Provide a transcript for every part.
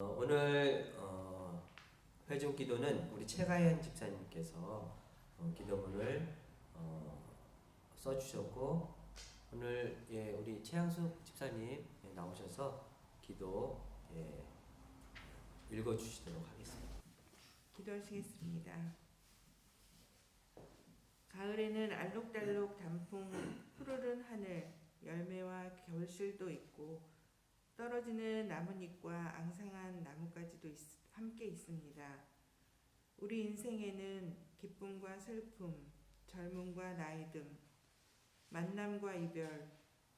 오늘 회중 기도는 우리 최가연 집사님께서 기도문을 써주셨고, 오늘 우리 최양숙 집사님 나오셔서 기도 읽어주시도록 하겠습니다. 기도하시겠습니다. 가을에는 알록달록 단풍 푸르른 하늘, 열매와 결실도 있고 떨어지는 나뭇잎과 앙상한 나뭇가지도 함께 있습니다. 우리 인생에는 기쁨과 슬픔, 젊음과 나이듦, 만남과 이별,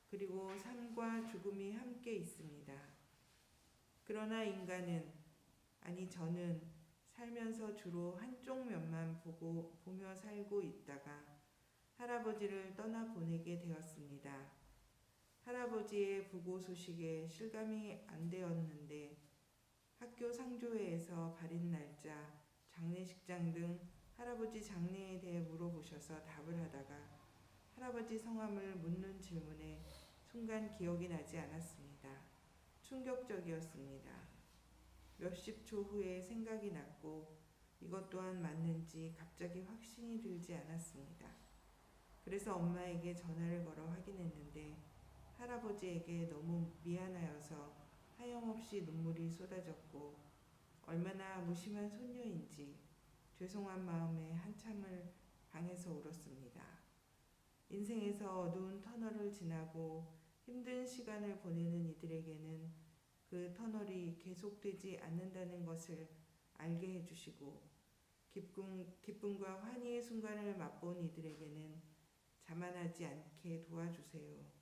그리고 삶과 죽음이 함께 있습니다. 그러나 인간은, 아니 저는 살면서 주로 한쪽 면만 보며 살고 있다가 할아버지를 떠나보내게 되었습니다. 할아버지의 부고 소식에 실감이 안 되었는데 학교 상조회에서 발인 날짜, 장례식장 등 할아버지 장례에 대해 물어보셔서 답을 하다가 할아버지 성함을 묻는 질문에 순간 기억이 나지 않았습니다. 충격적이었습니다. 몇십 초 후에 생각이 났고 이것 또한 맞는지 갑자기 확신이 들지 않았습니다. 그래서 엄마에게 전화를 걸어 확인했는데 할아버지에게 너무 미안하여서 하염없이 눈물이 쏟아졌고 얼마나 무심한 손녀인지 죄송한 마음에 한참을 방에서 울었습니다. 인생에서 어두운 터널을 지나고 힘든 시간을 보내는 이들에게는 그 터널이 계속되지 않는다는 것을 알게 해주시고 기쁨과 환희의 순간을 맛본 이들에게는 자만하지 않게 도와주세요.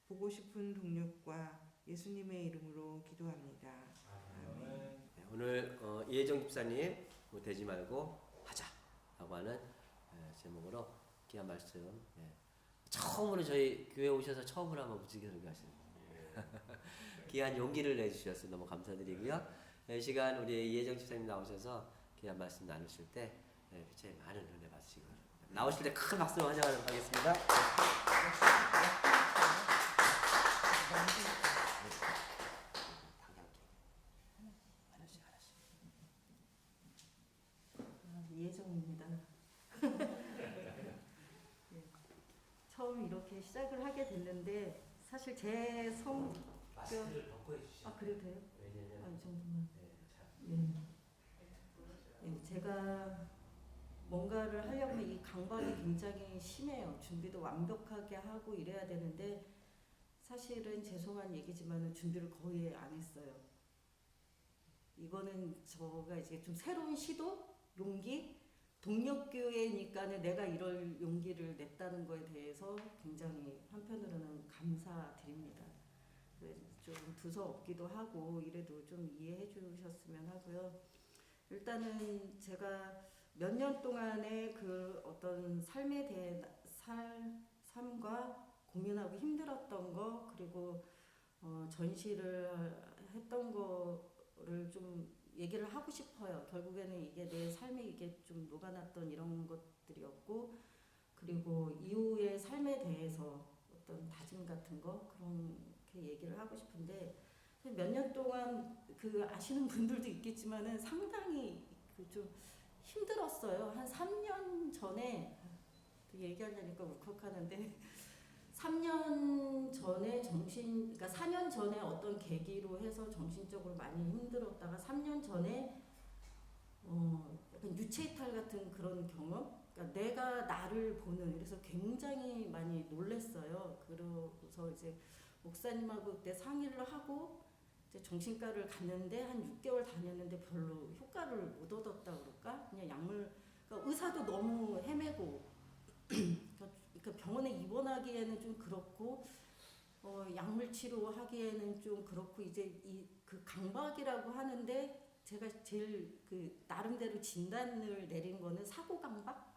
보고 싶은 동력과 예수님의 이름으로 기도합니다. 아멘. 오늘 이혜정 집사님 되지 말고 하자라고 하는 제목으로 귀한 말씀, 처음으로 저희 교회 오셔서 처음으로 한번 무지개 설교하시는 귀한 용기를 내주셔서 너무 감사드리고요. 이 시간 우리 이혜정 집사님 나오셔서 귀한 말씀 나누실 때 제 많은 은혜 받으시기 바랍니다. 나오실 때 큰 박수로 환영하도록 하겠습니다. 이혜정입니다. 처음 이렇게 시작을 하게 됐는데 사실 제 마스크를 벗고 해주시죠. 그래도 돼요? 왜냐면 이 정도만. 제가 뭔가를 하려면 이 강박이 굉장히 심해요. 준비도 완벽하게 하고 이래야 되는데 사실은 죄송한 얘기지만 준비를 거의 안 했어요. 이거는 저가 이제 좀 새로운 시도, 용기, 동력교회니까는 내가 이럴 용기를 냈다는 거에 대해서 굉장히 한편으로는 감사드립니다. 좀 두서없기도 하고 이래도 좀 이해해 주셨으면 하고요. 일단은 제가 몇 년 동안의 그 어떤 삶에 대해 삶과 고민하고 힘들었던 거, 그리고 전시를 했던 거를 좀 얘기를 하고 싶어요. 결국에는 이게 내 삶에 이게 좀 녹아났던 이런 것들이었고, 그리고 이후의 삶에 대해서 어떤 다짐 같은 거 그렇게 얘기를 하고 싶은데, 몇 년 동안 그 아시는 분들도 있겠지만은 상당히 좀 힘들었어요. 한 3년 전에 얘기하려니까 울컥하는데 3년 전에 그러니까 4년 전에 어떤 계기로 해서 정신적으로 많이 힘들었다가 3년 전에 약간 유체이탈 같은 그런 경험? 그러니까 내가 나를 보는, 그래서 굉장히 많이 놀랬어요. 그러고서 이제 목사님하고 그때 상의를 하고 이제 정신과를 갔는데 한 6개월 다녔는데 별로 효과를 못 얻었다 그럴까? 그냥 약물, 그러니까 의사도 너무 헤매고 그러니까 병원에 입원하기에는 좀 그렇고 약물 치료하기에는 좀 그렇고, 이제 그 강박이라고 하는데 제가 제일 그 나름대로 진단을 내린 거는 사고 강박?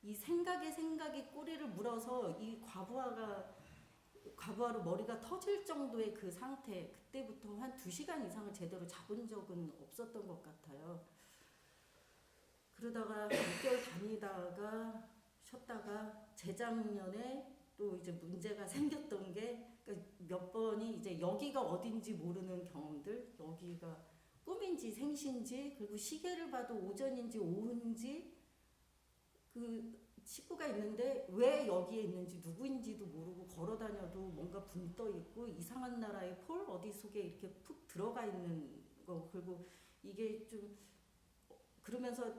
이 생각이 꼬리를 물어서 이 과부하로 머리가 터질 정도의 그 상태, 그때부터 한 2시간 이상을 제대로 잡은 적은 없었던 것 같아요. 그러다가 6개월 다니다가 쉬었다가 재작년에 또 이제 문제가 생겼던 게, 그러니까 몇 번이 이제 여기가 어딘지 모르는 경험들, 여기가 꿈인지 생시인지, 그리고 시계를 봐도 오전인지 오후인지, 그 식구가 있는데 왜 여기에 있는지 누구인지도 모르고 걸어 다녀도 뭔가 붕 떠 있고 이상한 나라의 폴 어디 속에 이렇게 푹 들어가 있는 거. 그리고 이게 좀 그러면서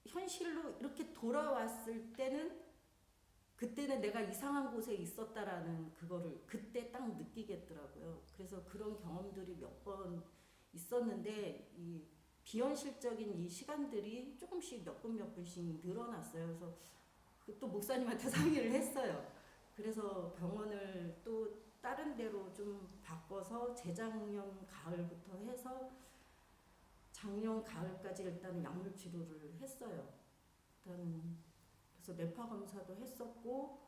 현실로 이렇게 돌아왔을 때는 그때는 내가 이상한 곳에 있었다라는 그거를 그때 딱 느끼겠더라고요. 그래서 그런 경험들이 몇 번 있었는데 이 비현실적인 이 시간들이 조금씩 몇 분씩 늘어났어요. 그래서 또 목사님한테 상의를 했어요. 그래서 병원을 또 다른 데로 좀 바꿔서 재작년 가을부터 해서 작년 가을까지 일단은 약물 치료를 했어요. 그래서 뇌파 검사도 했었고,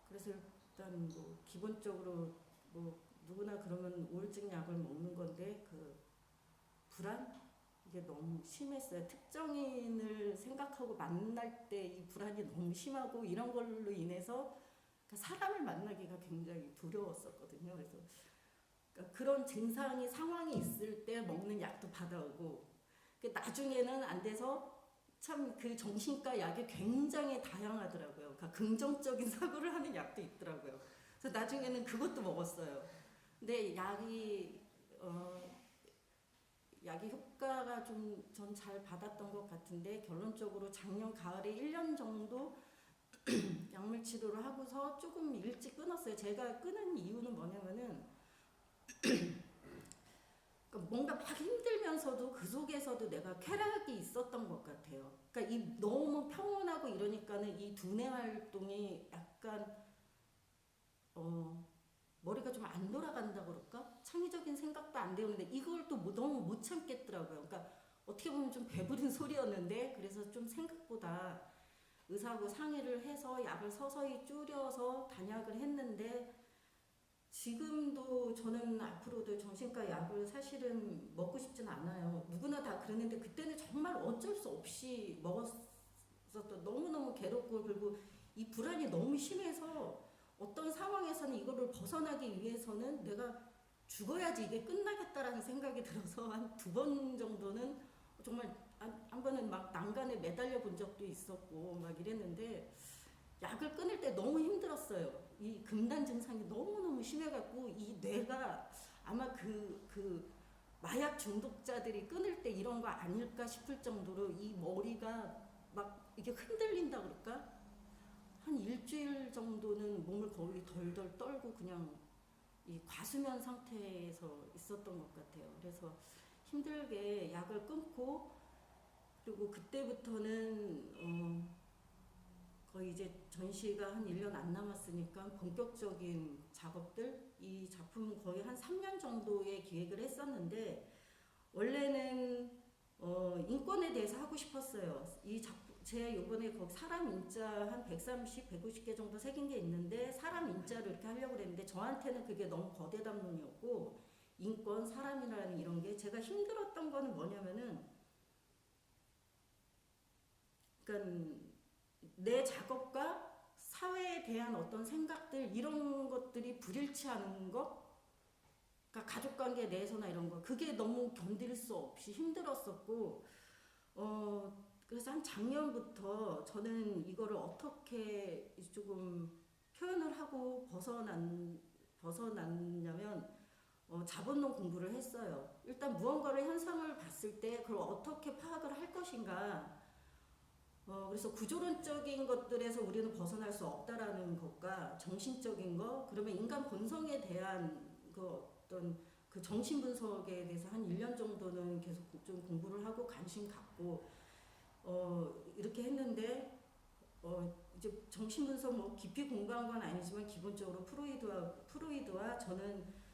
그래서 일단 뭐 기본적으로 뭐 누구나 그러면 우울증 약을 먹는 건데 그 불안 이게 너무 심했어요. 특정인을 생각하고 만날 때 이 불안이 너무 심하고 이런 걸로 인해서 사람을 만나기가 굉장히 두려웠었거든요. 그래서 그러니까 그런 증상이 상황이 있을 때 먹는 약도 받아오고 나중에는 안 돼서 참 그 정신과 약이 굉장히 다양하더라고요. 그러니까 긍정적인 사고를 하는 약도 있더라고요. 그래서 나중에는 그것도 먹었어요. 근데 약이 효과가 좀 전 잘 받았던 것 같은데 결론적으로 작년 가을에 1년 정도 약물 치료를 하고서 조금 일찍 끊었어요. 제가 끊은 이유는 뭐냐면은 뭔가 막 힘들면서도 그 속에서도 내가 쾌락이 있었던 것 같아요. 그러니까 이 너무 평온하고 이러니까는 이 두뇌 활동이 약간 머리가 좀 안 돌아간다 그럴까? 창의적인 생각도 안 되는데 이걸 또 너무 못 참겠더라고요. 그러니까 어떻게 보면 좀 배부른 소리였는데 그래서 좀 생각보다 의사하고 상의를 해서 약을 서서히 줄여서 단약을 했는데 지금도 저는 앞으로도 정신과 약을 사실은 먹고 싶진 않아요. 누구나 다 그랬는데 그때는 정말 어쩔 수 없이 먹었었던 너무너무 괴롭고 그리고 이 불안이 너무 심해서 어떤 상황에서는 이거를 벗어나기 위해서는 내가 죽어야지 이게 끝나겠다라는 생각이 들어서 한 2번 정도는 정말 한 번은 막 난간에 매달려 본 적도 있었고 막 이랬는데 약을 끊을 때 너무 힘들었어요. 이 금단 증상이 너무너무 심해갖고 이 뇌가 아마 그 마약 중독자들이 끊을 때 이런 거 아닐까 싶을 정도로 이 머리가 막 이게 흔들린다 그럴까? 한 일주일 정도는 몸을 거의 덜덜 떨고 그냥 이 과수면 상태에서 있었던 것 같아요. 그래서 힘들게 약을 끊고 그리고 그때부터는 거의 이제 전시가 한 1년 안 남았으니까 본격적인 작업들 이 작품 거의 한 3년 정도의 기획을 했었는데 원래는 인권에 대해서 하고 싶었어요. 이 작품 제 요번에 거기 사람 인자 한 130, 150개 정도 새긴 게 있는데 사람 인자를 이렇게 하려고 그랬는데 저한테는 그게 너무 거대 담론이었고 인권, 사람이라는 이런 게 제가 힘들었던 거는 뭐냐면은 그러니까 내 작업과 사회에 대한 어떤 생각들 이런 것들이 불일치하는 거 그러니까 가족관계 내에서나 이런 거 그게 너무 견딜 수 없이 힘들었었고 그래서 한 작년부터 저는 이거를 어떻게 조금 표현을 하고 벗어났냐면 자본론 공부를 했어요. 일단 무언가를 현상을 봤을 때 그걸 어떻게 파악을 할 것인가 그래서 구조론적인 것들에서 우리는 벗어날 수 없다라는 것과 정신적인 거 그러면 인간 본성에 대한 그 어떤 그 정신 분석에 대해서 한 1년 정도는 계속 좀 공부를 하고 관심 갖고 이렇게 했는데 이제 정신분석 뭐 깊이 공부한 건 아니지만 기본적으로 프로이드와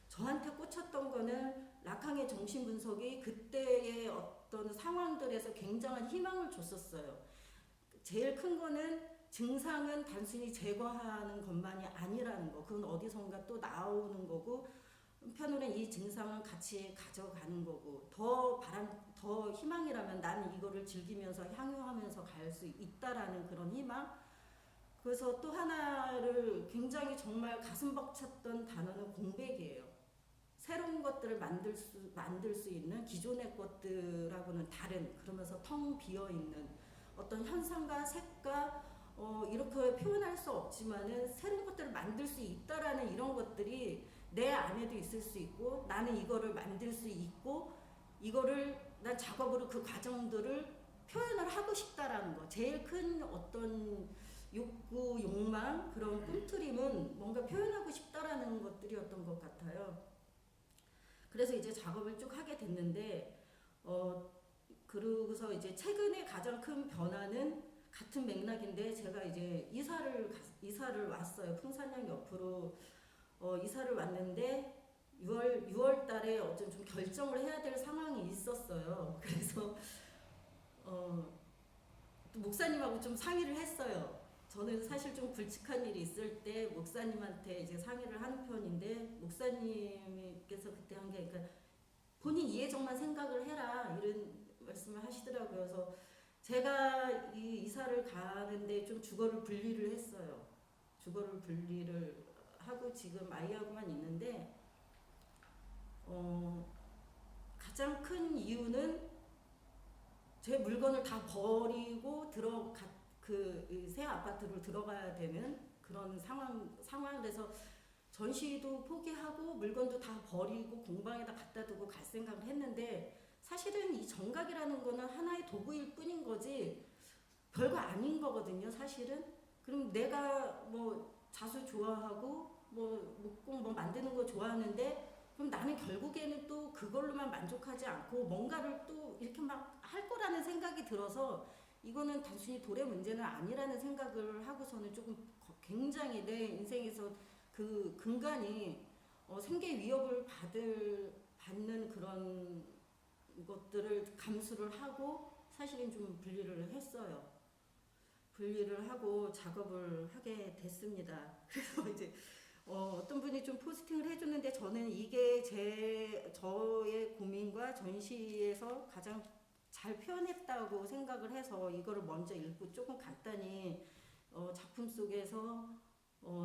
저한테 꽂혔던 거는 라캉의 정신분석이 그때의 어떤 상황들에서 굉장한 희망을 줬었어요. 제일 큰 거는 증상은 단순히 제거하는 것만이 아니라는 거. 그건 어디선가 또 나오는 거고 한편으로는 이 증상은 같이 가져가는 거고 더 희망이라면 나는 이거를 즐기면서 향유하면서 갈 수 있다라는 그런 희망 그래서 또 하나를 굉장히 정말 가슴 벅찼던 단어는 공백이에요. 새로운 것들을 만들 수 있는 기존의 것들하고는 다른, 그러면서 텅 비어 있는 어떤 현상과 색과 이렇게 표현할 수 없지만은 새로운 것들을 만들 수 있다라는 이런 것들이 내 안에도 있을 수 있고, 나는 이거를 만들 수 있고, 이거를 난 작업으로 그 과정들을 표현을 하고 싶다라는 거. 제일 큰 어떤 욕구, 욕망, 그런 꿈틀임은 뭔가 표현하고 싶다라는 것들이었던 것 같아요. 그래서 이제 작업을 쭉 하게 됐는데, 그러고서 이제 최근에 가장 큰 변화는 같은 맥락인데, 제가 이제 이사를 왔어요. 풍산역 옆으로 이사를 왔는데 6월 달에 어쩜 좀 결정을 해야 될 상황이 있었어요. 그래서 또 목사님하고 좀 상의를 했어요. 저는 사실 좀 굵직한 일이 있을 때 목사님한테 이제 상의를 하는 편인데, 목사님께서 그때 한 게, 그러니까 본인 이해적만 생각을 해라, 이런 말씀을 하시더라고요. 그래서 제가 이 이사를 가는데 좀 주거를 분리를 했어요. 주거를 분리를 하고 지금 아이하고만 있는데, 가장 큰 이유는 제 물건을 다 버리고 그 새 아파트로 들어가야 되는 그런 상황에서 전시도 포기하고 물건도 다 버리고 공방에다 갖다 두고 갈 생각을 했는데, 사실은 이 정각이라는 거는 하나의 도구일 뿐인 거지 별거 아닌 거거든요, 사실은. 그럼 내가 뭐 자수 좋아하고 목공 만드는 거 좋아하는데, 그럼 나는 결국에는 또 그걸로만 만족하지 않고 뭔가를 또 이렇게 막 할 거라는 생각이 들어서, 이거는 단순히 돌의 문제는 아니라는 생각을 하고서는 조금 굉장히 내 인생에서 그 근간이 생계 위협을 받는 그런 것들을 감수를 하고 사실은 좀 분리를 했어요. 분리를 하고 작업을 하게 됐습니다. 그래서 이제 어떤 분이 좀 포스팅을 해줬는데, 저는 이게 저의 고민과 전시에서 가장 잘 표현했다고 생각을 해서 이거를 먼저 읽고 조금 간단히 작품 속에서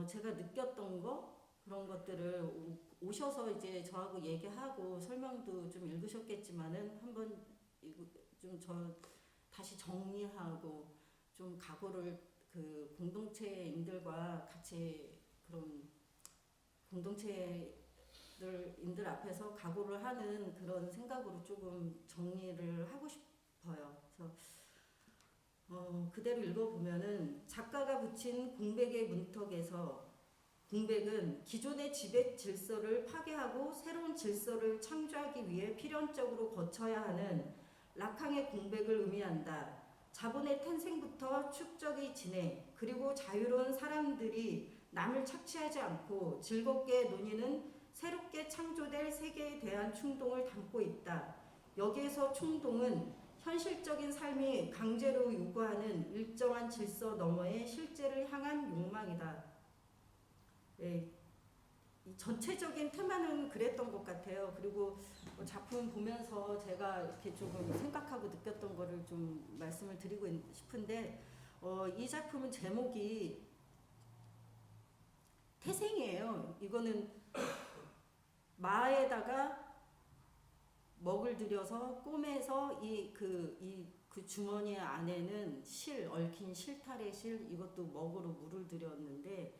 제가 느꼈던 거, 그런 것들을 오셔서 이제 저하고 얘기하고 설명도 좀 읽으셨겠지만은 한번 좀 다시 정리하고 좀 각오를 그 공동체인들과 같이 그런 공동체인들 앞에서 각오를 하는 그런 생각으로 조금 정리를 하고 싶어요. 그래서 그대로 읽어보면은, 작가가 붙인 공백의 문턱에서 공백은 기존의 지배 질서를 파괴하고 새로운 질서를 창조하기 위해 필연적으로 거쳐야 하는 락항의 공백을 의미한다. 자본의 탄생부터 축적이 진해, 그리고 자유로운 사람들이 남을 착취하지 않고 즐겁게 논의는 새롭게 창조될 세계에 대한 충동을 담고 있다. 여기에서 충동은 현실적인 삶이 강제로 요구하는 일정한 질서 너머의 실제를 향한 욕망이다. 네, 이 전체적인 테마는 그랬던 것 같아요. 그리고 작품 보면서 제가 이렇게 조금 생각하고 느꼈던 거를 좀 말씀을 드리고 싶은데, 이 작품은 제목이 태생이에요. 이거는 마에다가 먹을 들여서 꼬매서 그 주머니 안에는 얽힌 실타래 실, 이것도 먹으로 물을 들였는데,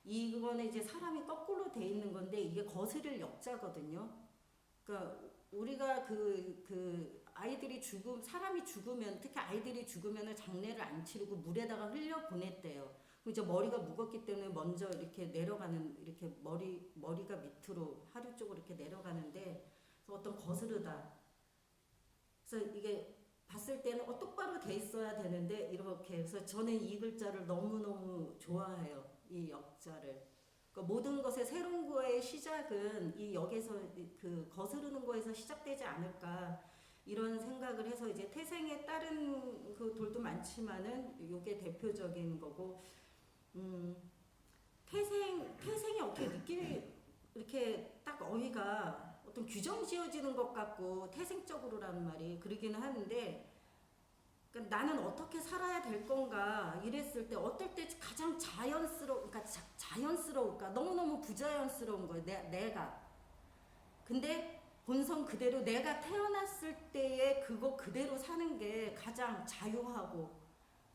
이거는 이제 사람이 거꾸로 돼 있는 건데, 이게 거스를 역자거든요. 그러니까 우리가 사람이 죽으면, 특히 아이들이 죽으면 장례를 안 치르고 물에다가 흘려 보냈대요. 이제 머리가 무겁기 때문에 먼저 이렇게 내려가는, 이렇게 머리가 밑으로 하류 쪽으로 이렇게 내려가는데, 어떤 거스르다. 그래서 이게 봤을 때는 똑바로 돼 있어야 되는데 이렇게. 그래서 저는 이 글자를 너무너무 좋아해요. 이 역자를. 그러니까 모든 것의 새로운 거의 시작은 이 역에서 그 거스르는 거에서 시작되지 않을까, 이런 생각을 해서, 이제 태생에 따른 그 돌도 많지만은 이게 대표적인 거고, 태생이 어떻게 이렇게 딱 어휘가 어떤 규정 지어지는 것 같고 태생적으로라는 말이 그러기는 하는데, 그러니까 나는 어떻게 살아야 될 건가 이랬을 때 어떨 때 가장 그러니까 자연스러울까? 너무너무 부자연스러운 거예요. 내가. 근데 본성 그대로 내가 태어났을 때의 그거 그대로 사는 게 가장 자유하고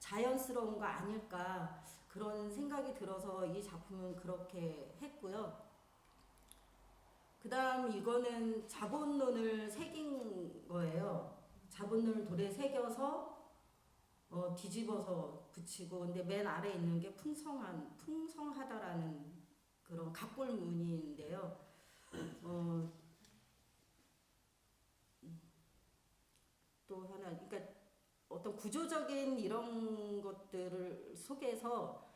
자연스러운 거 아닐까 그런 생각이 들어서 이 작품은 그렇게 했고요. 그 다음 이거는 자본론을 새긴 거예요. 자본론을 돌에 새겨서 뒤집어서 붙이고, 근데 맨 아래에 있는 게 풍성하다라는 그런 갑골무늬인데요. 또 하나, 그러니까 어떤 구조적인 이런 것들을 속에서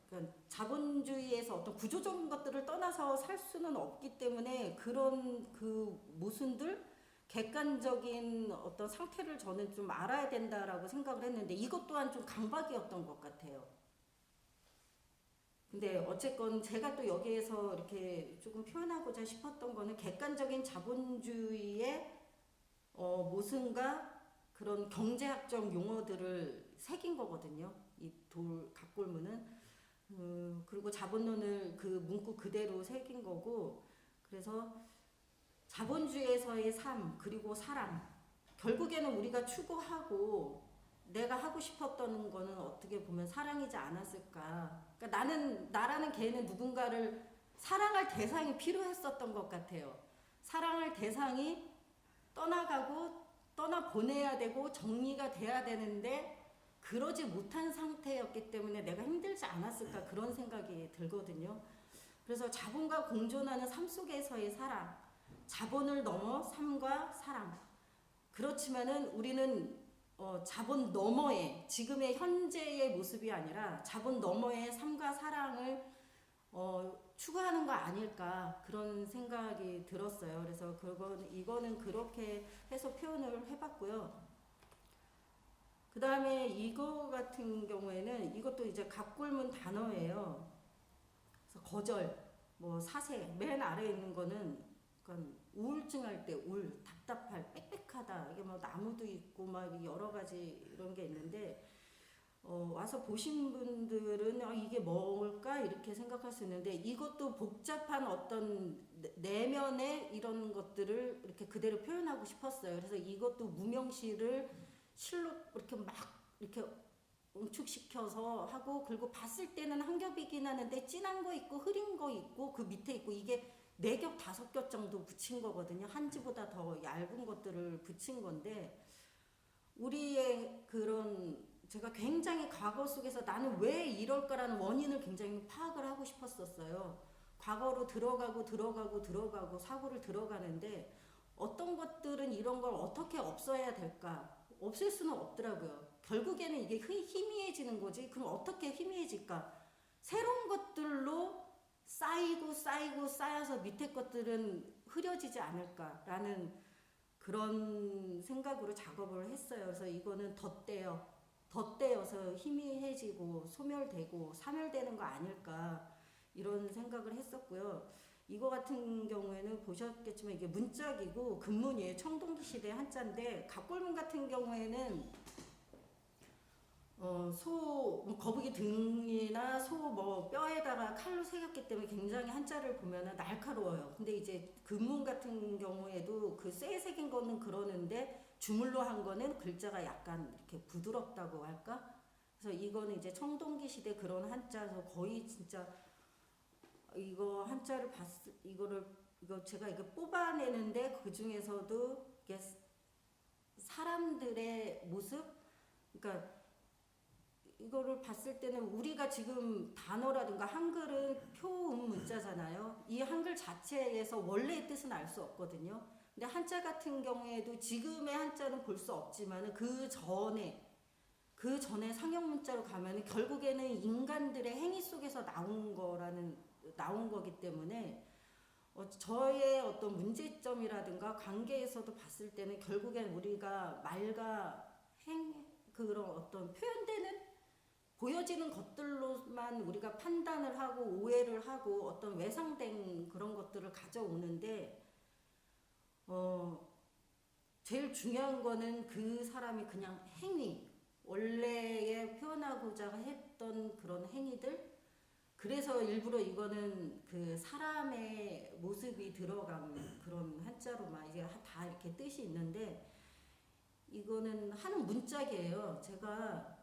그러니까 자본주의에서 어떤 구조적인 것들을 떠나서 살 수는 없기 때문에 그런 그 모순들, 객관적인 어떤 상태를 저는 좀 알아야 된다라고 생각을 했는데 이것 또한 좀 강박이었던 것 같아요. 근데 어쨌건 제가 또 여기에서 이렇게 조금 표현하고자 싶었던 거는 객관적인 자본주의의 모순과 그런 경제학적 용어들을 새긴 거거든요. 이 갑골문은. 그리고 자본론을 그 문구 그대로 새긴 거고, 그래서 자본주의에서의 삶 그리고 사랑, 결국에는 우리가 추구하고 내가 하고 싶었던 거는 어떻게 보면 사랑이지 않았을까. 그러니까 나라는 개는 누군가를 사랑할 대상이 필요했었던 것 같아요. 사랑할 대상이 떠나보내야 되고 정리가 돼야 되는데 그러지 못한 상태였기 때문에 내가 힘들지 않았을까 그런 생각이 들거든요. 그래서 자본과 공존하는 삶 속에서의 사랑, 자본을 넘어 삶과 사랑. 그렇지만은 우리는 자본 너머의 지금의 현재의 모습이 아니라 자본 너머의 삶과 사랑을 추구하는 거 아닐까 그런 생각이 들었어요. 그래서 이거는 그렇게 해서 표현을 해봤고요. 그 다음에 이거 같은 경우에는 이것도 이제 갑골문 단어예요. 그래서 거절, 뭐 사세, 맨 아래에 있는 거는 약간 우울증 할 때 답답할, 빽빽하다. 이게 뭐 나무도 있고 막 여러 가지 이런 게 있는데 와서 보신 분들은 이게 뭘까 이렇게 생각할 수 있는데 이것도 복잡한 어떤 내면의 이런 것들을 이렇게 그대로 표현하고 싶었어요. 그래서 이것도 무명시를 실로 이렇게 막 이렇게 응축시켜서 하고, 그리고 봤을 때는 한 겹이긴 하는데 진한 거 있고 흐린 거 있고 그 밑에 있고 이게 4겹 5겹 정도 붙인 거거든요. 한지보다 더 얇은 것들을 붙인 건데, 우리의 그런 제가 굉장히 과거 속에서 나는 왜 이럴까라는 원인을 굉장히 파악을 하고 싶었었어요. 과거로 들어가고 사고를 들어가는데 어떤 것들은 이런 걸 어떻게 없애야 될까? 없앨 수는 없더라고요. 결국에는 이게 희미해지는 거지. 그럼 어떻게 희미해질까? 새로운 것들로 쌓여서 밑에 것들은 흐려지지 않을까라는 그런 생각으로 작업을 했어요. 그래서 이거는 덧대어서 희미해지고 소멸되고 사멸되는 거 아닐까 이런 생각을 했었고요. 이거 같은 경우에는 보셨겠지만 이게 문짝이고 금문이에요. 청동기 시대 한자인데 갑골문 같은 경우에는 거북이 등이나 소 뭐 뼈에다가 칼로 새겼기 때문에 굉장히 한자를 보면은 날카로워요. 근데 이제 금문 같은 경우에도 그 쇠에 새긴 거는 그러는데 주물로 한 거는 글자가 약간 이렇게 부드럽다고 할까? 그래서 이거는 이제 청동기 시대 그런 한자에서 거의 진짜 이거 한자를 이거 제가 이거 뽑아내는데 그 중에서도 이게 사람들의 모습, 그러니까 이거를 봤을 때는 우리가 지금 단어라든가 한글은 표음 문자잖아요. 이 한글 자체에서 원래의 뜻은 알 수 없거든요. 근데 한자 같은 경우에도 지금의 한자는 볼 수 없지만 그 전에 상형 문자로 가면은 결국에는 인간들의 행위 속에서 나온 거기 때문에 저의 어떤 문제점이라든가 관계에서도 봤을 때는 결국엔 우리가 말과 그런 어떤 표현되는 보여지는 것들로만 우리가 판단을 하고 오해를 하고 어떤 외상된 그런 것들을 가져오는데 제일 중요한 거는 그 사람이 그냥 행위, 원래에 표현하고자 했던 그런 행위들. 그래서 일부러 이거는 그 사람의 모습이 들어간 그런 한자로만 이게 다 이렇게 뜻이 있는데, 이거는 하는 문짝이에요. 제가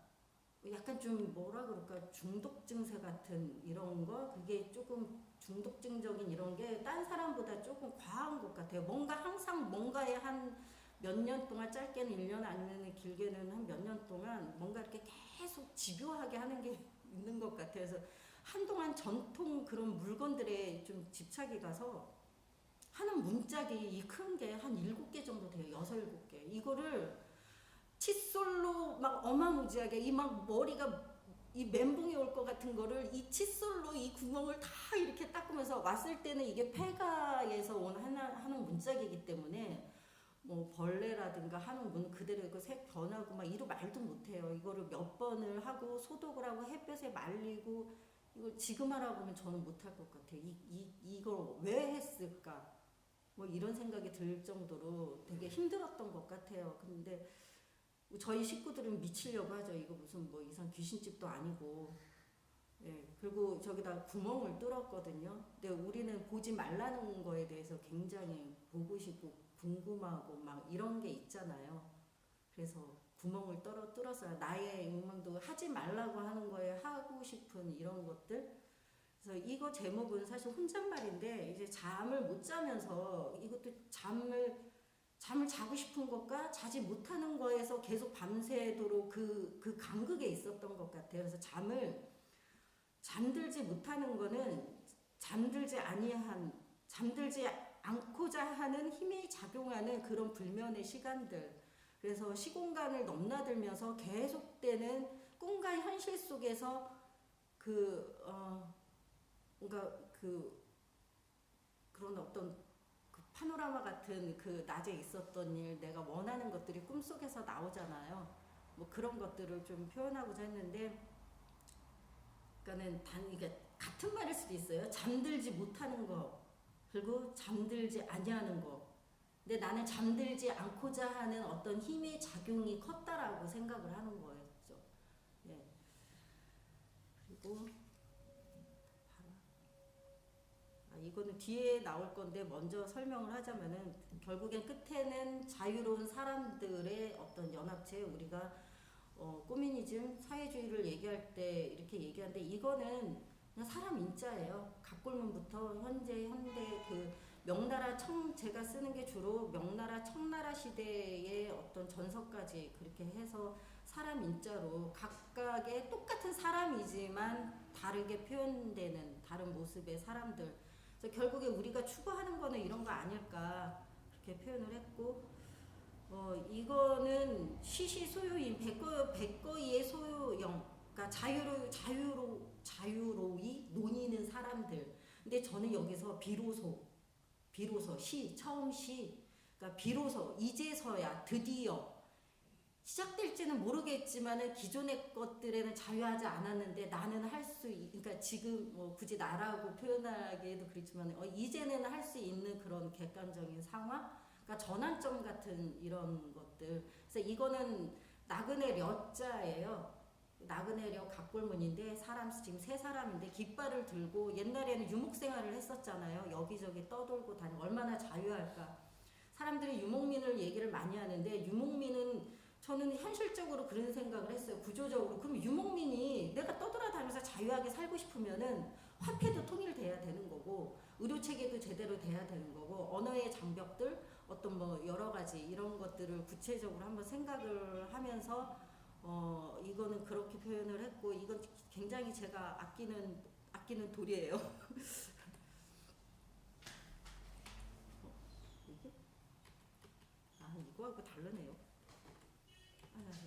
약간 좀 뭐라 그럴까, 중독 증세 같은 이런 거, 그게 조금 중독증적인 이런 게 딴 사람보다 조금 과한 것 같아요. 뭔가 항상 뭔가에 한 몇 년 동안, 짧게는 1년 아니면 길게는 한 몇 년 동안 뭔가 이렇게 계속 집요하게 하는 게 있는 것 같아요. 그래서 한동안 전통 그런 물건들에 좀 집착이 가서 하는 문짝이 이 큰 게 한 7개 정도 돼요. 6, 7개. 이거를 칫솔로 막 어마무지하게 이 막 머리가 이 멘붕이 올 것 같은 거를 이 칫솔로 이 구멍을 다 이렇게 닦으면서 왔을 때는 이게 폐가에서 온 하는 문짝이기 때문에 뭐 벌레라든가 하는 문 그대로 그 색 변하고 막 이로 말도 못해요. 이거를 몇 번을 하고 소독을 하고 햇볕에 말리고, 이걸 지금 하라고 하면 저는 못할 것 같아요. 이걸 왜 했을까? 뭐 이런 생각이 들 정도로 되게 힘들었던 것 같아요. 근데 저희 식구들은 미치려고 하죠. 이거 무슨 뭐 이상 귀신집도 아니고. 예, 그리고 저기다 구멍을 뚫었거든요. 근데 우리는 보지 말라는 거에 대해서 굉장히 보고 싶고 궁금하고 막 이런 게 있잖아요. 그래서 구멍을 뚫어서 나의 욕망도 하지 말라고 하는 거에 하고 싶은 이런 것들. 그래서 이거 제목은 사실 혼잣말인데, 이제 잠을 못 자면서 이것도 잠을 자고 싶은 것과 자지 못하는 거에서 계속 밤새도록 그 간극에 있었던 것 같아요. 그래서 잠들지 못하는 거는 잠들지 않고자 하는 힘이 작용하는 그런 불면의 시간들. 그래서 시공간을 넘나들면서 계속되는 꿈과 현실 속에서 뭔가 그런 어떤 파노라마 같은 그 낮에 있었던 일, 내가 원하는 것들이 꿈속에서 나오잖아요. 뭐 그런 것들을 좀 표현하고자 했는데, 그러니까는 이게 같은 말일 수도 있어요. 잠들지 못하는 거, 그리고 잠들지 아니하는 거. 근데 나는 잠들지 않고자 하는 어떤 힘의 작용이 컸다라고 생각을 하는 거였죠. 예. 그리고 이거는 뒤에 나올 건데 먼저 설명을 하자면은, 결국엔 끝에는 자유로운 사람들의 어떤 연합체, 우리가 꼬미니즘, 사회주의를 얘기할 때 이렇게 얘기하는데, 이거는 그냥 사람 인자예요. 각골문부터 현대 그 명나라 제가 쓰는 게 주로 명나라 청나라 시대의 어떤 전서까지 그렇게 해서 사람 인자로 각각의 똑같은 사람이지만 다르게 표현되는 다른 모습의 사람들. 그래서 결국에 우리가 추구하는 거는 이런 거 아닐까 그렇게 표현을 했고, 이거는 시시소유인 백거이의 소유형, 그러니까 자유로이 논의는 사람들. 근데 저는 여기서 비로소 처음 그러니까 비로소 이제서야 드디어 시작될지는 모르겠지만은 기존의 것들에는 자유하지 않았는데 나는 그러니까 지금 뭐 굳이 나라고 표현하기에도 그렇지만 이제는 할 수 있는 그런 객관적인 상황, 그러니까 전환점 같은 이런 것들. 그래서 이거는 나그네 려자예요. 나그네 려 각골문인데, 지금 3사람인데 깃발을 들고, 옛날에는 유목 생활을 했었잖아요. 여기저기 떠돌고 다니고 얼마나 자유할까. 사람들이 유목민을 얘기를 많이 하는데, 유목민은 저는 현실적으로 그런 생각을 했어요. 구조적으로. 그럼 유목민이 내가 떠돌아다니면서 자유하게 살고 싶으면은 화폐도 통일돼야 되는 거고, 의료체계도 제대로 돼야 되는 거고, 언어의 장벽들, 어떤 뭐 여러 가지 이런 것들을 구체적으로 한번 생각을 하면서 이거는 그렇게 표현을 했고, 이건 굉장히 제가 아끼는 돌이에요. 이게? 이거하고 다르네요.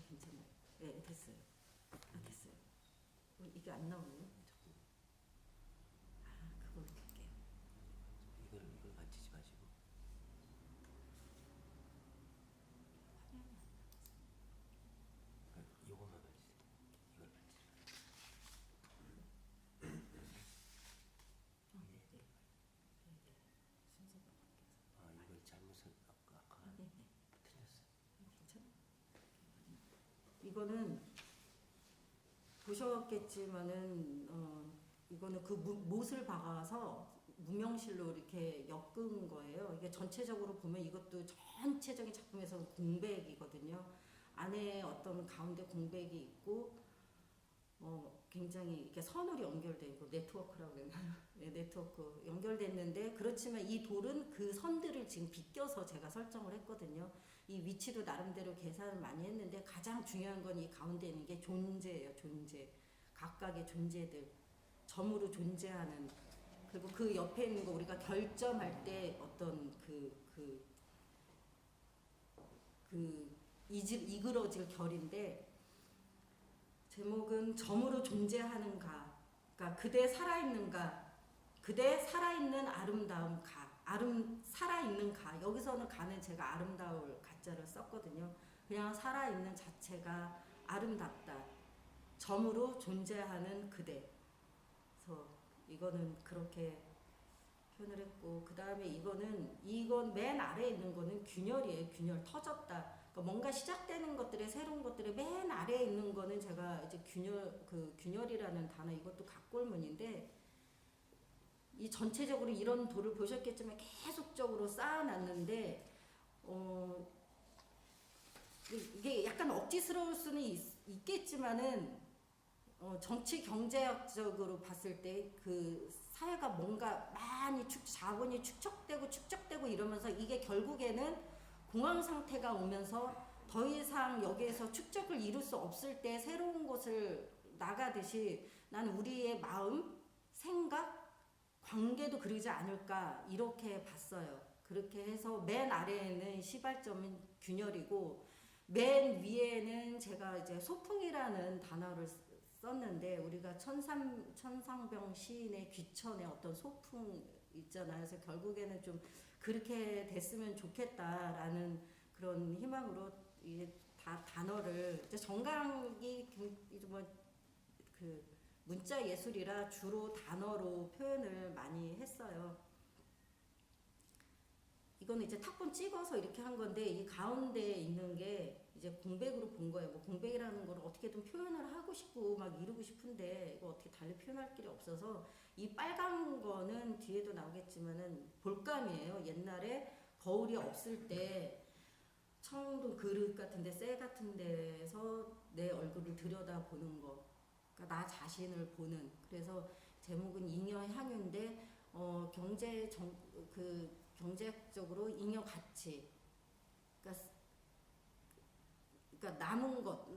괜찮아요. 네, 됐어요. 됐어요. 이게 안 나오네요. 그걸 볼게요. 이걸 만지지 마시고. 이거만 만지세요. 이걸 만지세요. 순서가 바뀌어서. 이걸 잘못은 아까 네네. 틀렸어요. 이거는 보셨겠지만은 이거는 그 못을 박아서 무명실로 이렇게 엮은 거예요. 이게 전체적으로 보면 이것도 전체적인 작품에서 공백이거든요. 안에 어떤 가운데 공백이 있고 굉장히 이렇게 선으로 연결돼 있고 네트워크라고 그러나요? 네, 네트워크 연결됐는데 그렇지만 이 돌은 그 선들을 지금 비껴서 제가 설정을 했거든요. 이 위치도 나름대로 계산을 많이 했는데 가장 중요한 건 이 가운데 있는 게 존재예요. 존재. 각각의 존재들. 점으로 존재하는 그리고 그 옆에 있는 거 우리가 결점할 때 어떤 이그러질 결인데 제목은 점으로 존재하는가 그러니까 그대 살아있는가 그대 살아있는 아름다움 살아있는 여기서는 가는 제가 아름다울 가자를 썼거든요. 그냥 살아있는 자체가 아름답다. 점으로 존재하는 그대. 그래서 이거는 그렇게 표현을 했고 그 다음에 이건 맨 아래에 있는 거는 균열이에요. 균열 터졌다. 그러니까 뭔가 시작되는 것들의 새로운 것들의 맨 아래에 있는 거는 제가 이제 균열이라는 단어 이것도 각골문인데 이 전체적으로 이런 돌을 보셨겠지만 계속적으로 쌓아놨는데 이게 약간 억지스러울 수는 있겠지만은 정치 경제학적으로 봤을 때 그 사회가 뭔가 많이 자본이 축적되고 이러면서 이게 결국에는 공황 상태가 오면서 더 이상 여기에서 축적을 이룰 수 없을 때 새로운 곳을 나가듯이 나는 우리의 마음, 생각, 관계도 그러지 않을까 이렇게 봤어요. 그렇게 해서 맨 아래에는 시발점은 균열이고 맨 위에는 제가 이제 소풍이라는 단어를 썼는데 우리가 천상병 시인의 귀천의 어떤 소풍 있잖아요. 그래서 결국에는 좀 그렇게 됐으면 좋겠다라는 그런 희망으로 이게 다 단어를 이제 정강이 그 문자 예술이라 주로 단어로 표현을 많이 했어요. 이거는 이제 탁본 찍어서 이렇게 한 건데 이 가운데에 있는 게 이제 공백으로 본 거예요. 뭐 공백이라는 걸 어떻게든 표현을 하고 싶고 막 이루고 싶은데 이거 어떻게 달리 표현할 길이 없어서 이 빨간 거는 뒤에도 나오겠지만은 볼감이에요. 옛날에 거울이 없을 때 청도 그릇 같은데 쇠 같은 데서 내 얼굴을 들여다보는 거. 그러니까 나 자신을 보는. 그래서 제목은 잉여 향유인데 경제적으로 잉여 가치. 그러니까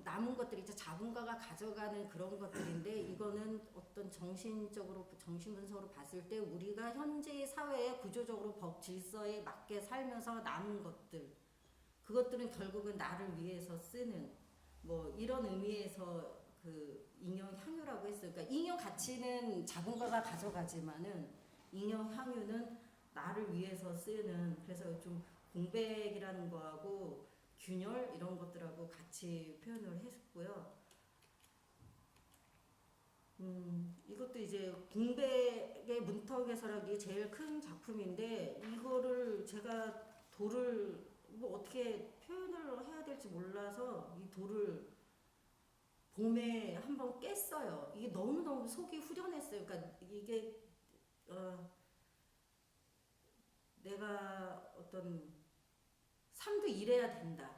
남은 것들이 이제 자본가가 가져가는 그런 것들인데 이거는 어떤 정신 분석으로 봤을 때 우리가 현재의 사회에 구조적으로 법 질서에 맞게 살면서 남은 것들 그것들은 결국은 나를 위해서 쓰는 뭐 이런 의미에서 그 잉여 향유라고 했어요. 그러니까 잉여 가치는 자본가가 가져가지만은 잉여 향유는 나를 위해서 쓰는 그래서 좀 공백이라는 거하고 균열 이런 것들하고 같이 표현을 했고요. 이것도 이제 공백의 문턱에서라기 제일 큰 작품인데 이거를 제가 돌을 뭐 어떻게 표현을 해야 될지 몰라서 이 돌을 봄에 한번 깼어요. 이게 너무너무 속이 후련했어요. 그러니까 이게 내가 어떤 삶도 일해야 된다.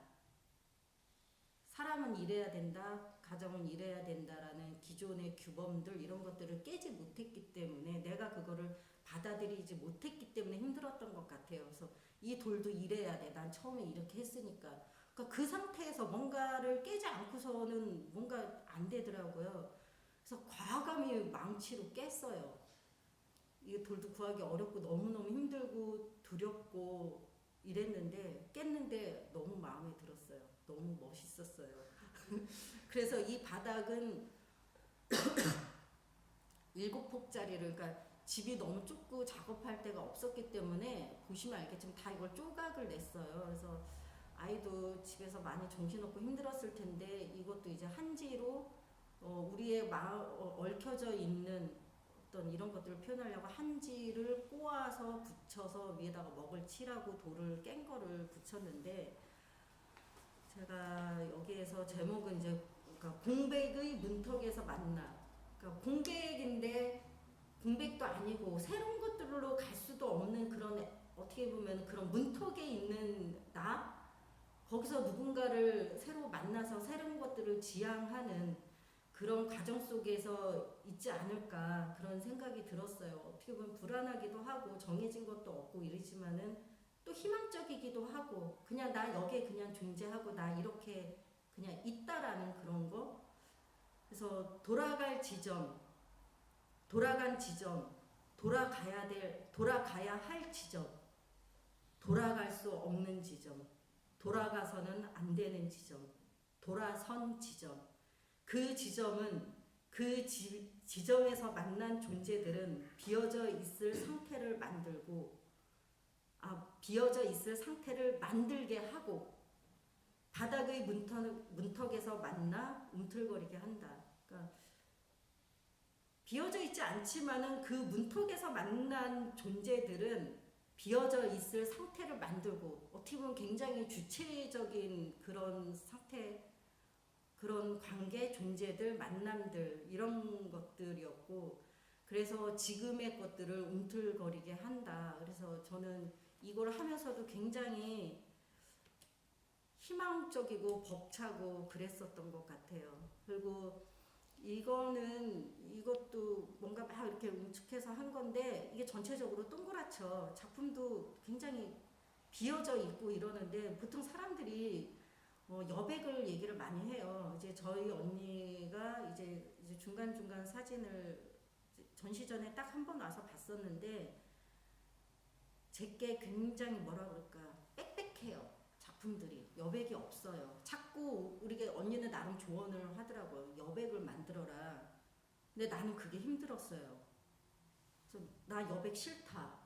사람은 일해야 된다. 가정은 일해야 된다라는 기존의 규범들 이런 것들을 깨지 못했기 때문에 내가 그거를 받아들이지 못했기 때문에 힘들었던 것 같아요. 그래서 이 돌도 일해야 돼. 난 처음에 이렇게 했으니까. 그러니까 그 상태에서 뭔가를 깨지 않고서는 뭔가 안 되더라고요. 그래서 과감히 망치로 깼어요. 이 돌도 구하기 어렵고 너무너무 힘들고 두렵고 이랬는데 깼는데 너무 마음에 들었어요. 너무 멋있었어요. 그래서 이 바닥은 7폭짜리를 그러니까 집이 너무 좁고 작업할 데가 없었기 때문에 보시면 알겠지만 다 이걸 조각을 냈어요. 그래서 아이도 집에서 많이 정신없고 힘들었을 텐데 이것도 이제 한지로 우리의 얽혀져 있는 어떤 이런 것들을 표현하려고 한지를 꼬아서 붙여서 위에다가 먹을 칠하고 돌을 깬 거를 붙였는데 제가 여기에서 제목은 이제 그러니까 공백의 문턱에서 만나. 그러니까 공백인데 공백도 아니고 새로운 것들로 갈 수도 없는 그런 어떻게 보면 그런 문턱에 있는 나 거기서 누군가를 새로 만나서 새로운 것들을 지향하는 그런 과정 속에서 있지 않을까 그런 생각이 들었어요. 어떻게 보면 불안하기도 하고 정해진 것도 없고 이러지만은 또 희망적이기도 하고 그냥 나 여기에 그냥 존재하고 나 이렇게 그냥 있다라는 그런 거. 그래서 돌아갈 지점, 돌아간 지점, 돌아가야 할 지점, 돌아갈 수 없는 지점, 돌아가서는 안 되는 지점, 돌아선 지점. 그 지점은 그 지점에서 만난 존재들은 비어져 있을 상태를 만들고 비어져 있을 상태를 만들게 하고 바닥의 문턱에서 만나 움틀거리게 한다. 그러니까 비어져 있지 않지만은 그 문턱에서 만난 존재들은 비어져 있을 상태를 만들고 어떻게 보면 굉장히 주체적인 그런 상태, 그런 관계, 존재들, 만남들 이런 것들이었고 그래서 지금의 것들을 움틀거리게 한다. 그래서 저는 이걸 하면서도 굉장히 희망적이고 벅차고 그랬었던 것 같아요. 그리고 이것도 뭔가 막 이렇게 응축해서 한 건데 이게 전체적으로 동그랗죠. 작품도 굉장히 비어져 있고 이러는데 보통 사람들이 여백을 얘기를 많이 해요. 이제 저희 언니가 이제 중간중간 사진을 전시전에 딱 한 번 와서 봤었는데 제게 굉장히 뭐라 그럴까 빽빽해요. 작품들이 여백이 없어요. 자꾸 우리가 언니는 나름 조언을 하더라고요. 여백을 만들어라. 근데 나는 그게 힘들었어요. 그래서 나 여백 싫다.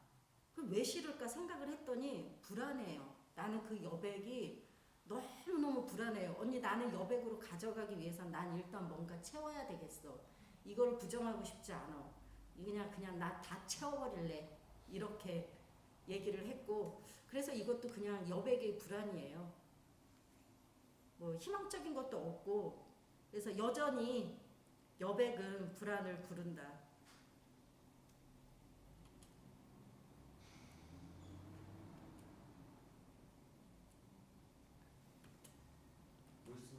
그럼 왜 싫을까 생각을 했더니 불안해요. 나는 그 여백이 너무너무 불안해요. 언니 나는 여백으로 가져가기 위해서 난 일단 뭔가 채워야 되겠어. 이걸 부정하고 싶지 않아. 그냥 나 다 채워버릴래. 이렇게 얘기를 했고 그래서 이것도 그냥 여백의 불안이에요. 뭐 희망적인 것도 없고 그래서 여전히 여백은 불안을 부른다. 무슨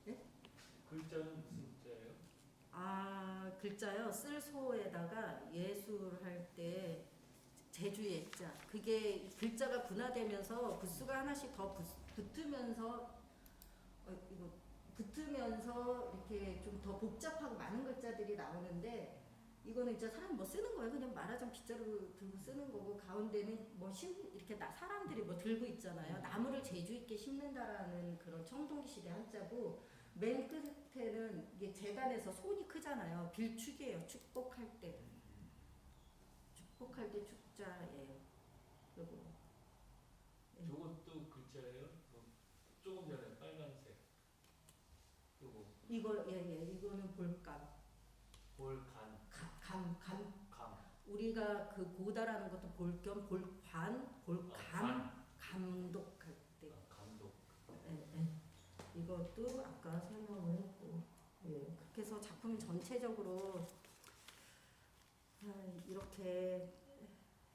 네? 글자는 무슨 글자예요? 글자요. 쓸소에다가 예술할 때 제주의 예자. 그게 글자가 분화되면서 부수가 하나씩 더 붙으면서 이거 붙으면서 이렇게 좀 더 복잡하고 많은 글자들이 나오는데 이거는 이제 사람 뭐 쓰는 거예요. 그냥 말하자면 빗자루 들고 쓰는 거고 가운데는 뭐 이렇게 사람들이 뭐 들고 있잖아요. 나무를 재주 있게 심는다라는 그런 청동기 시대 한자고 맨 끝에는 이게 재단에서 손이 크잖아요. 빌축이에요. 축복할 때. 축복할 때 축자예요. 그리고 저것도 글자예요? 조금 전에 빨간색. 그리고 이거는 볼감. 볼간, 감. 감. 우리가 그 보다라는 것도 볼겸, 볼관, 볼감, 감독할 때. 감독. 예. 이것도 아까 설명을 했고. 예. 그렇게 해서 작품 전체적으로 이렇게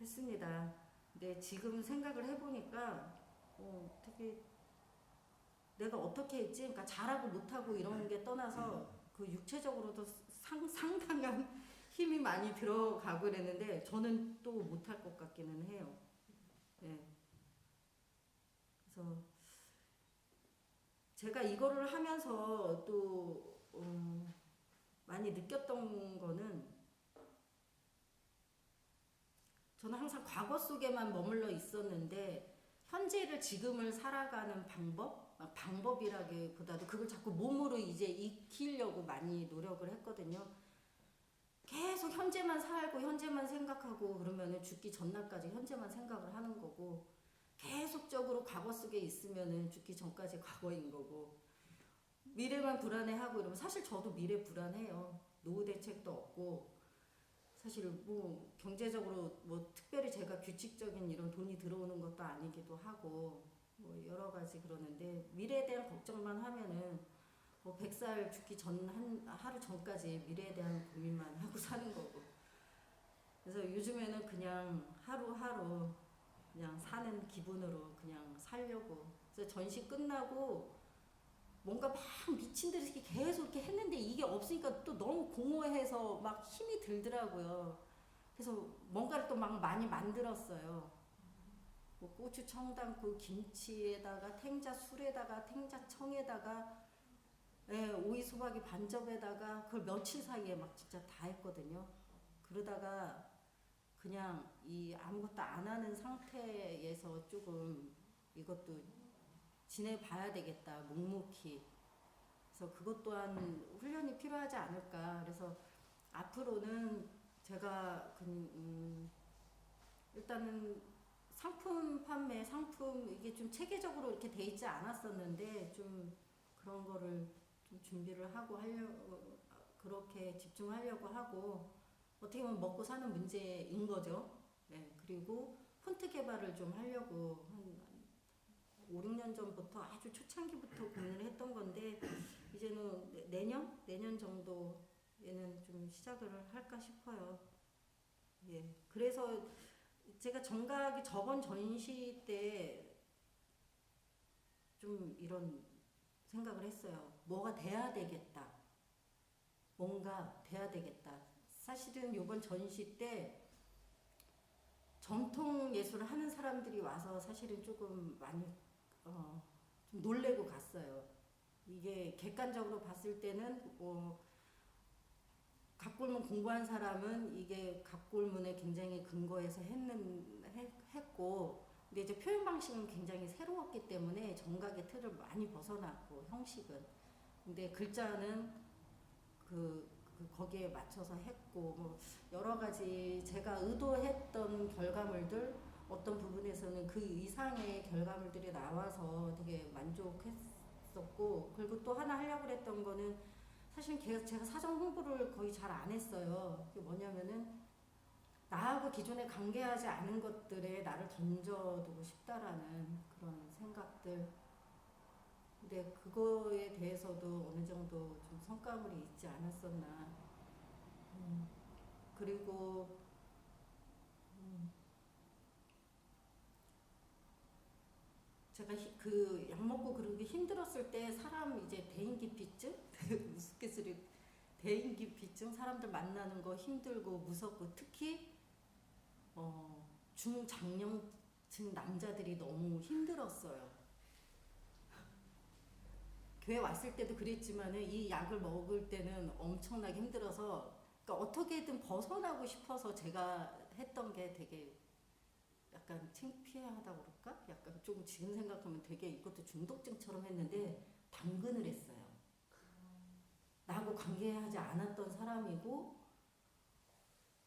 했습니다. 근데 지금 생각을 해보니까 되게 내가 어떻게 했지? 그러니까 잘하고 못하고 이런 게 떠나서 그 육체적으로도 상당한 힘이 많이 들어가고 그랬는데 저는 또 못할 것 같기는 해요. 네. 그래서 제가 이거를 하면서 또 많이 느꼈던 거는 저는 항상 과거 속에만 머물러 있었는데 현재를 지금을 살아가는 방법이라기보다도 그걸 자꾸 몸으로 이제 익히려고 많이 노력을 했거든요. 계속 현재만 살고 현재만 생각하고 그러면은 죽기 전날까지 현재만 생각을 하는 거고 계속적으로 과거 속에 있으면은 죽기 전까지 과거인 거고 미래만 불안해하고 이러면 사실 저도 미래 불안해요. 노후 대책도 없고 사실 뭐 경제적으로 뭐 특별히 제가 규칙적인 이런 돈이 들어오는 것도 아니기도 하고 뭐 여러 가지 그러는데 미래에 대한 걱정만 하면은 100살 죽기 전 하루 전까지 미래에 대한 고민만 하고 사는 거고. 그래서 요즘에는 그냥 하루하루 그냥 사는 기분으로 그냥 살려고. 그래서 전시 끝나고 뭔가 막 미친 듯이 계속 이렇게 했는데 이게 없으니까 또 너무 공허해서 막 힘이 들더라고요. 그래서 뭔가를 또 막 많이 만들었어요. 뭐 고추, 청담고, 김치에다가 탱자 술에다가 탱자 청에다가 오이 소박이 반접에다가 그걸 며칠 사이에 막 진짜 다 했거든요. 그러다가 그냥 이 아무것도 안 하는 상태에서 조금 이것도 지내봐야 되겠다, 묵묵히. 그래서 그것 또한 훈련이 필요하지 않을까. 그래서 앞으로는 제가 일단은 상품 판매, 상품 이게 좀 체계적으로 이렇게 돼 있지 않았었는데 좀 그런 거를 좀 준비를 하고 하려고, 그렇게 집중하려고 하고, 어떻게 보면 먹고 사는 문제인 거죠. 네, 그리고 폰트 개발을 좀 하려고 한 5, 6년 전부터 아주 초창기부터 고민을 했던 건데 이제는 내년 정도에는 좀 시작을 할까 싶어요. 예, 그래서 제가 정각이 저번 전시 때 좀 이런 생각을 했어요. 뭐가 돼야 되겠다. 뭔가 돼야 되겠다. 사실은 이번 전시 때 전통 예술을 하는 사람들이 와서 사실은 조금 많이 좀 놀래고 갔어요. 이게 객관적으로 봤을 때는 각골문 공부한 사람은 이게 각골문에 굉장히 근거해서 했고, 근데 이제 표현 방식은 굉장히 새로웠기 때문에 정각의 틀을 많이 벗어났고 형식은. 근데 글자는 거기에 맞춰서 했고, 뭐 여러 가지 제가 의도했던 결과물들, 어떤 부분에서는 그 이상의 결과물들이 나와서 되게 만족했었고, 그리고 또 하나 하려고 했던 거는 사실 제가 사전 홍보를 거의 잘 안 했어요. 그게 뭐냐면은 나하고 기존에 관계하지 않은 것들에 나를 던져두고 싶다라는 그런 생각들. 근데 그거에 대해서도 어느 정도 좀 성과물이 있지 않았었나. 그리고 제가 그 약 먹고 그러기 힘들었을 때 사람 이제 대인기피증 우스갯소리 대인기피증, 사람들 만나는 거 힘들고 무섭고, 특히 중장년층 남자들이 너무 힘들었어요. 교회 왔을 때도 그랬지만은 이 약을 먹을 때는 엄청나게 힘들어서, 그러니까 어떻게든 벗어나고 싶어서 제가 했던 게 되게 약간 창피하다 그럴까? 약간 조금 지금 생각하면 되게 이것도 중독증처럼 했는데 당근을 했어요. 나하고 관계하지 않았던 사람이고,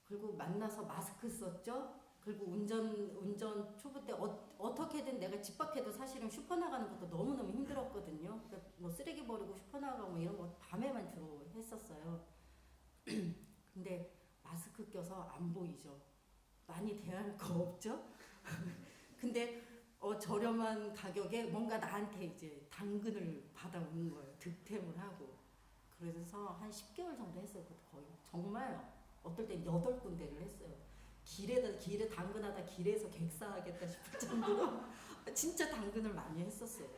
그리고 만나서 마스크 썼죠. 그리고 운전 초보 때 어떻게든 내가 집 밖에도 사실은 슈퍼 나가는 것도 너무너무 힘들었거든요. 그러니까 뭐 쓰레기 버리고 슈퍼 나가고 뭐 이런 거 밤에만 주로 했었어요. 근데 마스크 껴서 안 보이죠. 많이 대할 거 없죠. 근데 저렴한 가격에 뭔가 나한테 이제 당근을 받아오는 거예요. 득템을 하고. 그래서 한 10개월 정도 했어요. 거의 정말 어떨 땐 8군데를 했어요. 길에 당근하다 길에서 객사하겠다 싶을 정도로 진짜 당근을 많이 했었어요.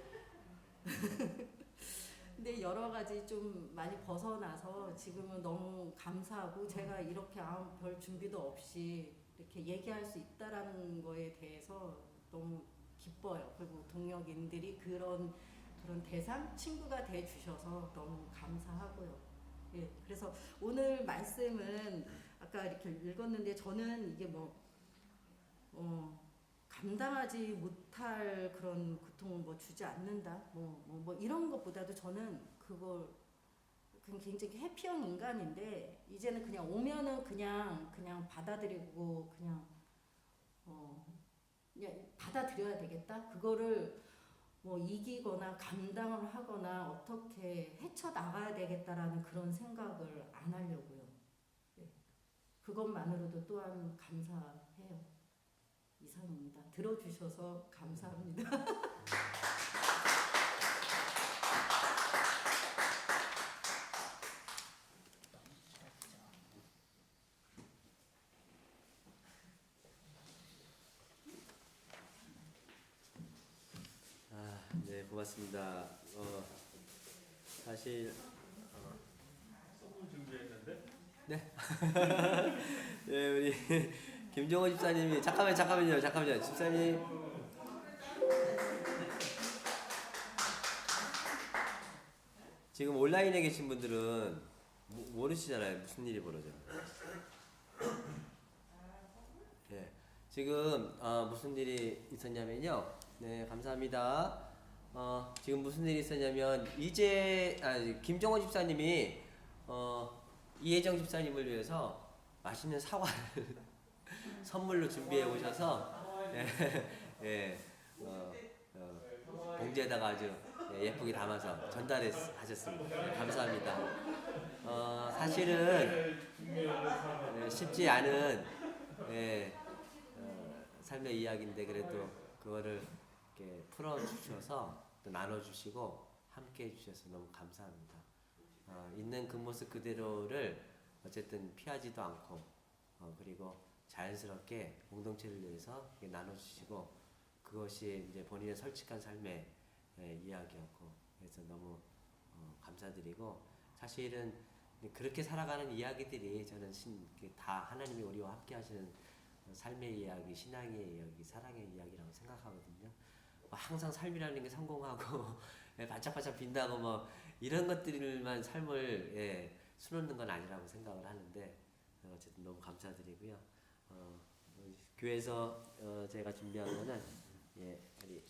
근데 여러 가지 좀 많이 벗어나서 지금은 너무 감사하고, 제가 이렇게 별 준비도 없이 이렇게 얘기할 수 있다라는 거에 대해서 너무 기뻐요. 그리고 동역인들이 그런 대상 친구가 돼 주셔서 너무 감사하고요. 예, 그래서 오늘 말씀은 아까 이렇게 읽었는데 저는 이게 감당하지 못할 그런 고통을 주지 않는다, 뭐 이런 것보다도 저는 그걸 굉장히 해피형 인간인데, 이제는 그냥 오면은 그냥 받아들이고 그냥 받아들여야 되겠다. 그거를 이기거나 감당을 하거나 어떻게 헤쳐나가야 되겠다라는 그런 생각을 안 하려고요. 네. 그것만으로도 또한 감사해요. 이상입니다. 들어주셔서 감사합니다. 고맙습니다. 사실 선물 준비했는데. 네, 우리 김종호 집사님이 잠깐만요. 집사님 지금 온라인에 계신 분들은 모르시잖아요. 무슨 일이 벌어져. 네, 지금 무슨 일이 있었냐면요. 네, 감사합니다. 지금 무슨 일이 있었냐면 김종호 집사님이 이혜정 집사님을 위해서 맛있는 사과를 선물로 준비해 오셔서 봉지에다가 아주 예쁘게 담아서 전달하셨습니다. 감사합니다. 사실은 쉽지 않은 삶의 이야기인데 그래도 그거를 이렇게 풀어주셔서 또 나눠주시고 함께 해주셔서 너무 감사합니다. 있는 그 모습 그대로를 어쨌든 피하지도 않고 그리고 자연스럽게 공동체를 위해서 나눠주시고 그것이 이제 본인의 솔직한 삶의 이야기였고 그래서 너무 감사드리고 사실은 그렇게 살아가는 이야기들이 저는 다 하나님이 우리와 함께 하시는 삶의 이야기, 신앙의 이야기, 사랑의 이야기라고 생각하거든요. 항상 삶이라는 게 성공하고 반짝반짝 빛나고 뭐 이런 것들만 삶을 수놓는 건 아니라고 생각을 하는데 어쨌든 너무 감사드리고요. 교회에서 제가 준비한 거는 우리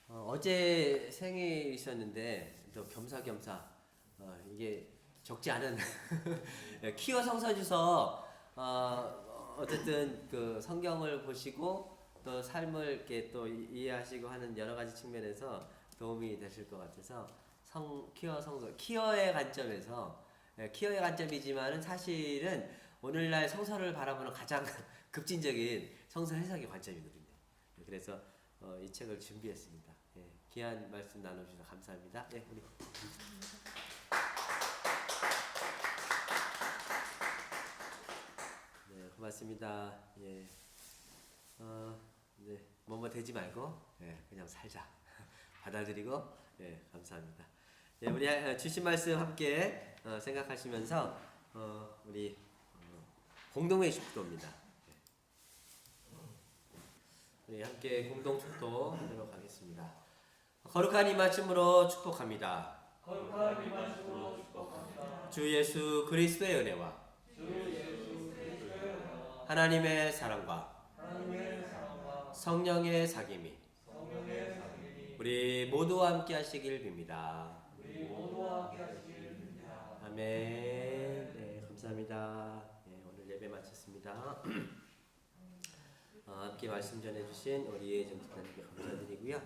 어제 생일이셨는데 또 겸사겸사 이게 적지 않은 키워 성서주서 어쨌든 그 성경을 보시고 또 삶을 이렇게 또 이해하시고 하는 여러 가지 측면에서 도움이 되실 것 같아서 키워의 관점에서 키워의 관점이지만은 사실은 오늘날 성서를 바라보는 가장 급진적인 성서 해석의 관점이거든요. 그래서 이 책을 준비했습니다. 귀한 말씀 나눠주셔서 감사합니다. 우리 고맙습니다. 뭐뭐 되지 말고 그냥 살자. 받아들이고 감사합니다. 우리 주신 말씀 함께 생각하시면서 우리 공동의 축도입니다. 우리 함께 공동 축도하도록 하겠습니다. 거룩한 이 말씀으로 축복합니다. 주 예수 그리스도의 은혜와 하나님의 사랑과 성령의 사귐이 우리 모두와 함께 하시길 빕니다. 아멘. 감사합니다. 오늘 예배 마쳤습니다. 함께 말씀 전해주신 우리 이혜정 집사님께 감사드리고요.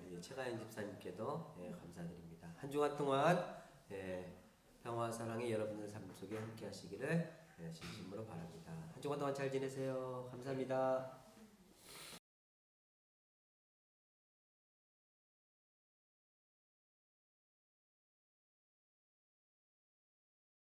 우리 최가연 집사님께도 감사드립니다. 한 주간 동안 평화 사랑이 여러분의 삶 속에 함께 하시기를 진심으로 바랍니다. 한 주간 동안 잘 지내세요. 감사합니다.